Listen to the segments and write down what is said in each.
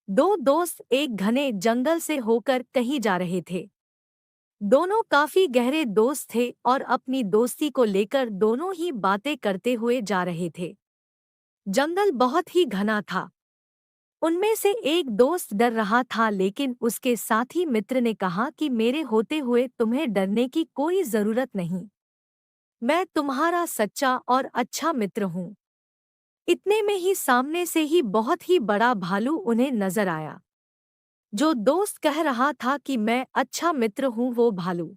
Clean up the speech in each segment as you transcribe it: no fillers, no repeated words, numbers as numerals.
दो दोस्त एक घने जंगल से होकर कहीं जा रहे थे। दोनों काफी गहरे दोस्त थे और अपनी दोस्ती को लेकर दोनों ही बातें करते हुए जा रहे थे। जंगल बहुत ही घना था। उनमें से एक दोस्त डर रहा था, लेकिन उसके साथी मित्र ने कहा कि मेरे होते हुए तुम्हें डरने की कोई जरूरत नहीं। मैं तुम्हारा सच्चा और अच्छा मित्र हूँ। इतने में ही सामने से ही बहुत ही बड़ा भालू उन्हें नजर आया। जो दोस्त कह रहा था कि मैं अच्छा मित्र हूँ, वो भालू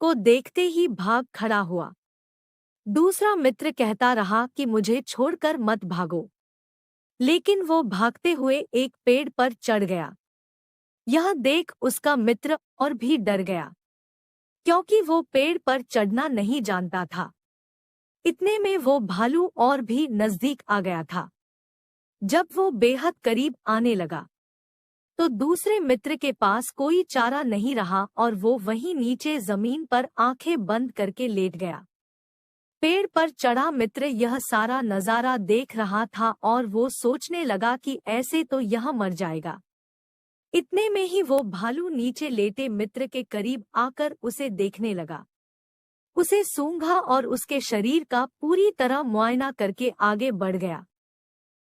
को देखते ही भाग खड़ा हुआ। दूसरा मित्र कहता रहा कि मुझे छोड़कर मत भागो, लेकिन वो भागते हुए एक पेड़ पर चढ़ गया। यह देख उसका मित्र और भी डर गया, क्योंकि वो पेड़ पर चढ़ना नहीं जानता था। इतने में वो भालू और भी नजदीक आ गया था। जब वो बेहद करीब आने लगा तो दूसरे मित्र के पास कोई चारा नहीं रहा और वो वहीं नीचे जमीन पर आंखें बंद करके लेट गया। पेड़ पर चढ़ा मित्र यह सारा नजारा देख रहा था और वो सोचने लगा कि ऐसे तो यह मर जाएगा। इतने में ही वो भालू नीचे लेटे मित्र के करीब आकर उसे देखने लगा। उसे सूंघा और उसके शरीर का पूरी तरह मुआयना करके आगे बढ़ गया।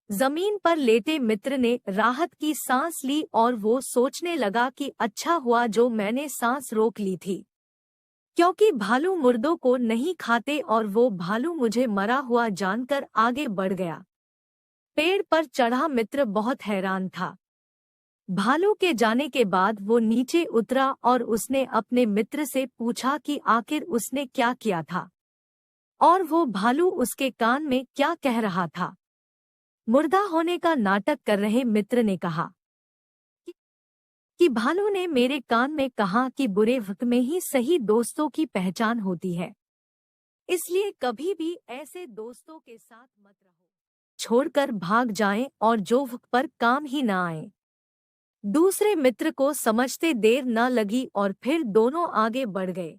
जमीन पर लेटे मित्र ने राहत की सांस ली और वो सोचने लगा कि अच्छा हुआ जो मैंने सांस रोक ली थी, क्योंकि भालू मुर्दों को नहीं खाते और वो भालू मुझे मरा हुआ जानकर आगे बढ़ गया। पेड़ पर चढ़ा मित्र बहुत हैरान था। भालू के जाने के बाद वो नीचे उतरा और उसने अपने मित्र से पूछा कि आखिर उसने क्या किया था और वो भालू उसके कान में क्या कह रहा था। मुर्दा होने का नाटक कर रहे मित्र ने कहा कि भालू ने मेरे कान में कहा कि बुरे वक्त में ही सही दोस्तों की पहचान होती है, इसलिए कभी भी ऐसे दोस्तों के साथ मत रहो, छोड़कर भाग जाएं और जो वक्त पर काम ही ना आए। दूसरे मित्र को समझते देर न लगी और फिर दोनों आगे बढ़ गए।